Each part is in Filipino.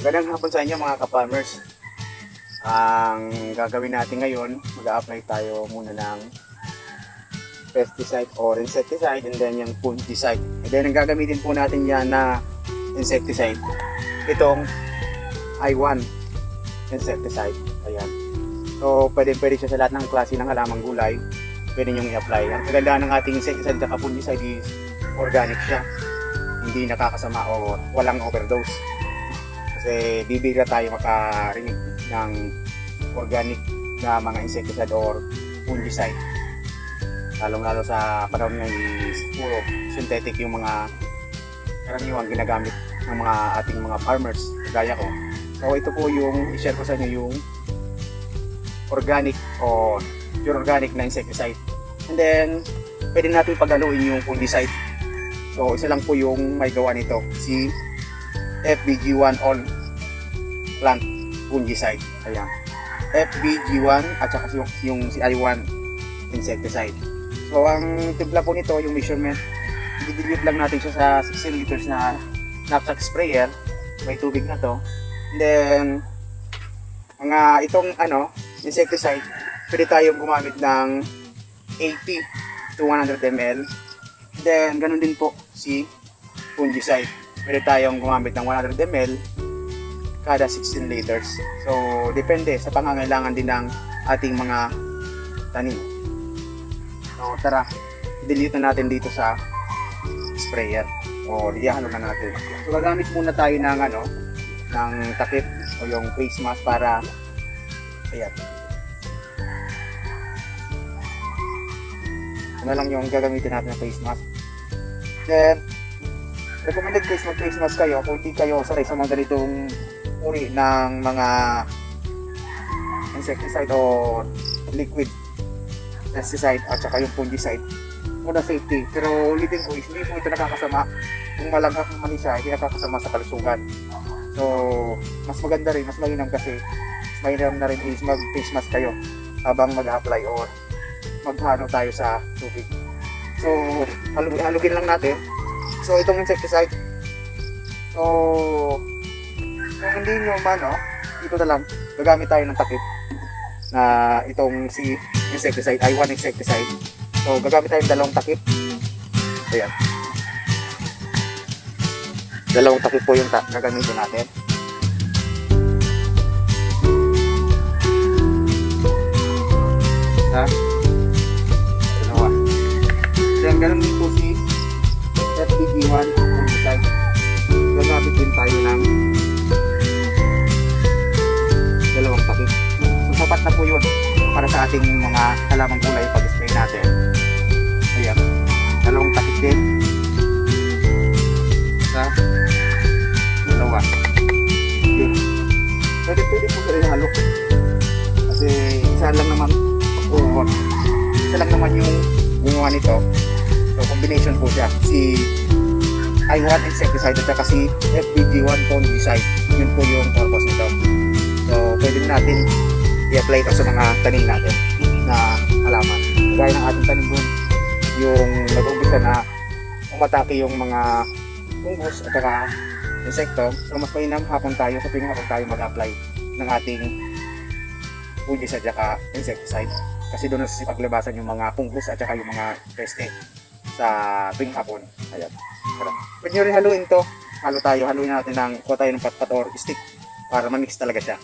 Magandang hapon sa inyo mga ka-farmers. Ang gagawin natin ngayon, mag-a-apply tayo muna ng pesticide or insecticide and then yung fungicide. And then ang gagamitin po natin yan na insecticide, itong I1 insecticide. Ayan. So pwede siya sa lahat ng klase ng halamang gulay. Pwede nyo i-apply. Ang kagandahan ng ating insecticide at fungicide is organic siya. Hindi nakakasama o walang overdose. Kasi bibigla tayo makarinig ng organic na mga insecticide or fungicide. Lalong-lalo sa panahon ngayon is puro synthetic yung mga karaniwang ginagamit ng mga ating mga farmers gaya ko. So ito po yung i-share ko sa inyo yung organic o pure organic na insecticide. And then pwede natin paghaluin yung fungicide. So isa lang po yung may gawa nito, si FBG1 All Plant Fungicide. Ayan. FBG1 at saka yung si I1 insecticide. So ang timpla po nito, yung measurement, i-dilute lang natin siya sa 16 liters na knapsack sprayer. May tubig na to. And then mga itong insecticide, pwede tayong gumamit ng 80 to 100 ml. Then ganun din po si fungicide. Pwede tayong gumamit ng 100 ml kada 16 liters. So depende sa pangangailangan din ng ating mga tanim. So tara, dilute na natin dito sa sprayer o ihalo na natin. So gagamit muna tayo ng ng takip o yung face mask para ayan. Ano lang yung gagamitin natin ng face mask. Then recommended face mask kayo kung hindi kayo sanay sa mga ganitong uri ng mga insecticide o liquid pesticide at saka yung fungicide for the safety. Pero ulitin ko is hindi po ito nakakasama. Kung malagak naman siya, hindi nakakasama sa kalusugan. So mas maganda rin, mas mainam kasi mas mainam na rin is mag face mask kayo habang mag-apply or maghalo tayo sa tubig. So halugin lang natin. So itong insecticide, so kung hindi nyo man, dito na lang gagamit tayo ng takip na itong si insecticide, I1 insecticide. So gagamit tayo ng dalawang takip. Ayan, dalawang takip po yung gagamitin natin. Dalawa. Then ganun din po si FBG1 fungicide. Gagamit din tayo ng dalawang takip. So sapat na po yun para sa ating mga halamang gulay pag-spray natin. Ayan, dalawang takip din. Isa, dalawa. Yun. Pwede po sa ihalo. Kasi isa lang naman yung gumawa nito. So combination po siya. Si I1 insecticide at saka si FBG1 fungicide. Yun po yung purpose nito. So pwede natin i-apply ito sa mga tanim natin na halaman. Gaya ng ating tanim doon, yung nag-umpisa na umatake yung mga fungus at saka insekto. So mas mainam hapon tayo, sa tuwing hapon tayo mag-apply ng ating fungicide at saka insecticide. Kasi doon nasipaglabasan yung mga fungus at saka yung mga peste sa tuwing hapon. Ayan. Pwede nyo rin haluin to. Haluin natin kuha tayo ng patpat or stick para ma-mix talaga siya.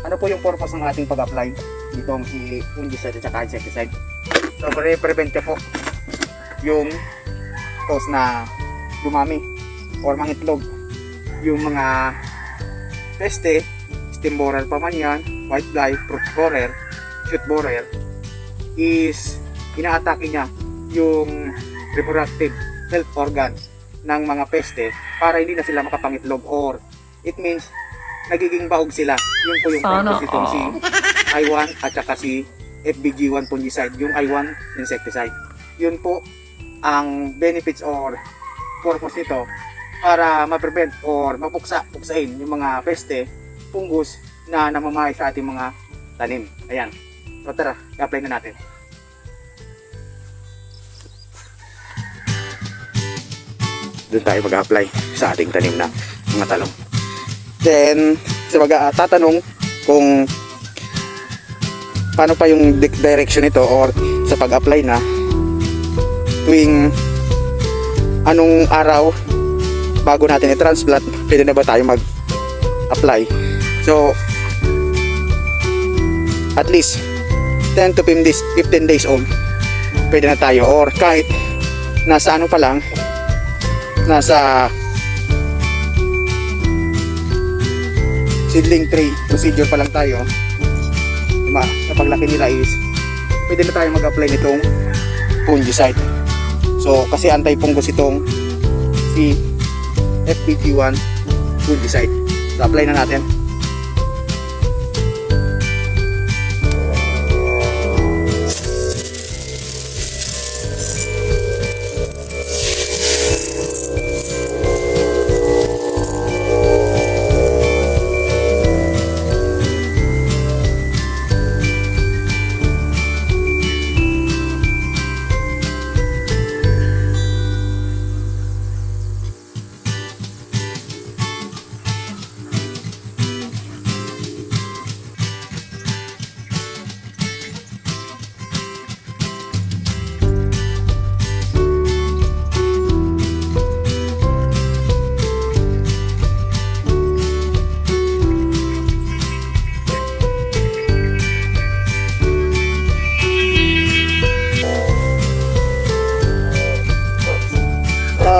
Ano po yung purpose ng ating pag-apply ditong si fungicide at saka insecticide? So pre-prevent po yung cause na dumami or mangitlog yung mga peste, stem borer pa man yan, white fly, fruit borer, shoot borer, is inaatake niya yung reproductive health organ ng mga peste para hindi na sila makapangitlog or it means nagiging baog sila. Yun po yung purpose itong si I1 at saka si FBG1 fungicide, yung I1 insecticide. Yun po ang benefits or purpose nito para ma-prevent or mapuksain yung mga peste, fungus na namamahay sa ating mga tanim. Ayan. So tara, i-apply na natin. Doon tayo mag-apply sa ating tanim na mga talong. Then, sa tatanong kung paano pa yung direction nito or sa pag-apply na tuwing anong araw bago natin i-transplant, pwede na ba tayo mag-apply. So at least 10 to 15 days old pwede na tayo, or kahit nasa ano pa lang, nasa seedling tray procedure pa lang tayo, sa paglaki nila is pwede na tayo mag-apply nitong fungicide. So kasi anti-fungus itong si FPT1 fungicide. So apply na natin.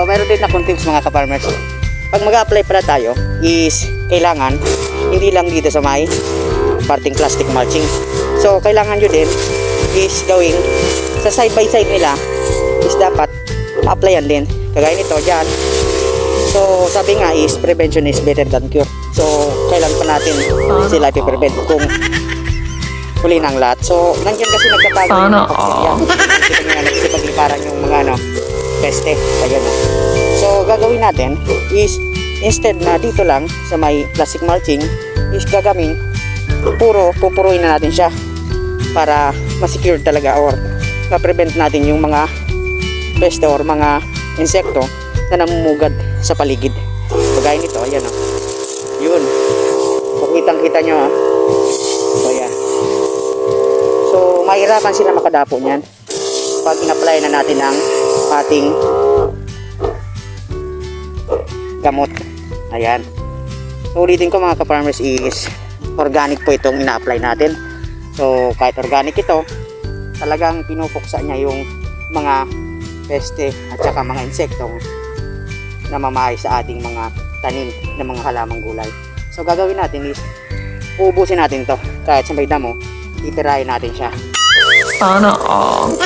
Meron din akong tips mga ka-farmers. Pag mag-apply pala tayo is kailangan hindi lang dito sa may parting plastic mulching. So kailangan nyo din is gawing sa side by side nila is dapat applyan din. Kagaya nito dyan. So sabi nga is prevention is better than cure. So kailan pa natin sila i-prevent kung huli ng lahat. So nandiyan kasi nagkatago yung mga bakterya. Kita nyo nga nagsipagliparan yung mga peste. Ayan. So gagawin natin is instead na dito lang sa may plastic mulching is gagawin pupuruin na natin siya para ma-secure talaga or ma-prevent natin yung mga peste or mga insekto na namumugad sa paligid. Kagaya nito, ayan o. Yun. Kitang-kita nyo o. So ayan. So mahirapan sila makadapo niyan pag in-apply na natin ang ating gamot. Ayan. So ulitin ko mga ka-farmers is organic po itong ina-apply natin. So kahit organic ito, talagang pinupuksa niya yung mga peste at saka mga insektong namamahay sa ating mga tanim ng mga halamang gulay. So gagawin natin is uubusin natin to kahit sa may damo, itirahin natin siya. Sana all.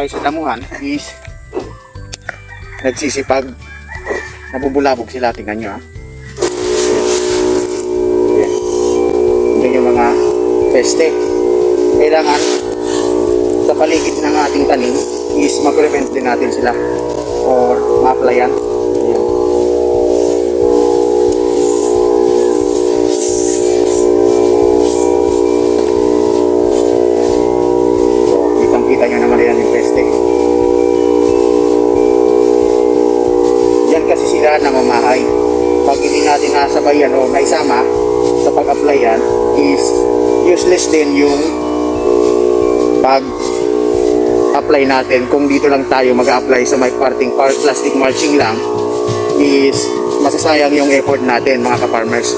Sa damuhan is nagsisipag, nabubulabog sila. Tingnan nyo ha. Yan yung mga peste. Kailangan sa paligid ng ating tanim is ma-prevent din natin sila or ma-applyan. nasabayan o naisama sa pag-apply yan is useless din yung pag-apply natin. Kung dito lang tayo mag-apply sa may plastic mulching lang, is masasayang yung effort natin mga ka-farmers.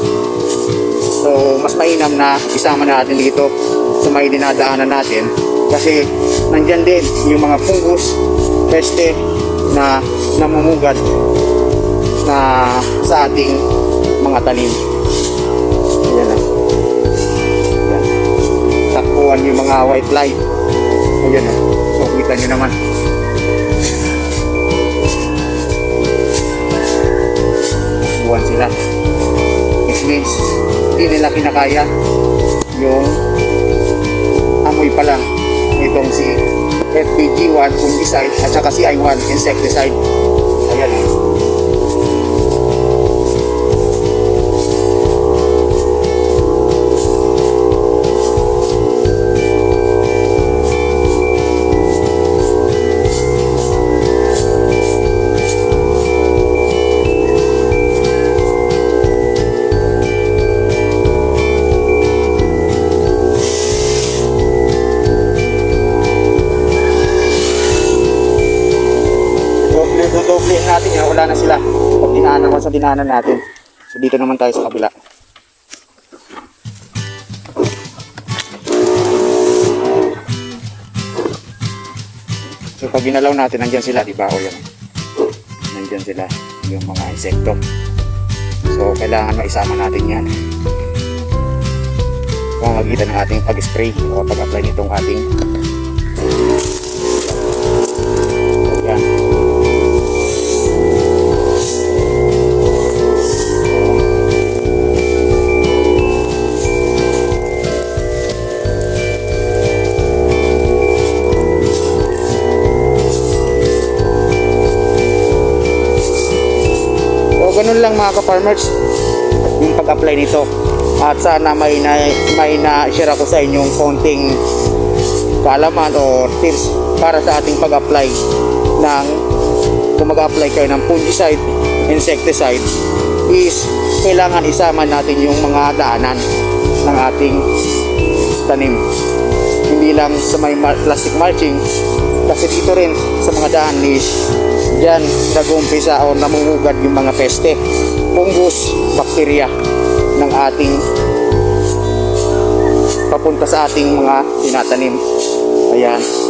So mas mainam na isama natin dito sa may dinadaanan natin, kasi nandyan din yung mga fungus, peste na namumugad na sa ating mga tanim. Ayan na. Ayan. Takbuhan yung mga white fly. Ayan na. So kita nyo naman. Takbuhan sila. Which means hindi nila kinakaya yung amoy pa lang itong si FPG1 fungicide at saka si I1 insecticide. Ayan na. Doble natin yan, wala na sila pag dinaanan ko sa dinaanan natin. So dito naman tayo sa kabila. So pag ginalaw natin, nandyan sila, di ba? O yan, nandyan sila yung mga insekto. So kailangan maisama natin yan pamamagitan ng ating pag-spray o pag-apply nitong ating yan. Ganun lang mga ka-farmers yung pag-apply nito, at sana may na-share ako sa inyong konting kaalaman o tips para sa ating pag-apply ng, kung mag-apply kayo ng fungicide, insecticide, is kailangan isama natin yung mga daanan ng ating tanim, hindi lang sa may plastic mulching, kasi dito rin sa mga daan is dyan nag-umpisa o namumugad yung mga peste, fungus, bakterya ng ating papunta sa ating mga tinatanim. Ayan.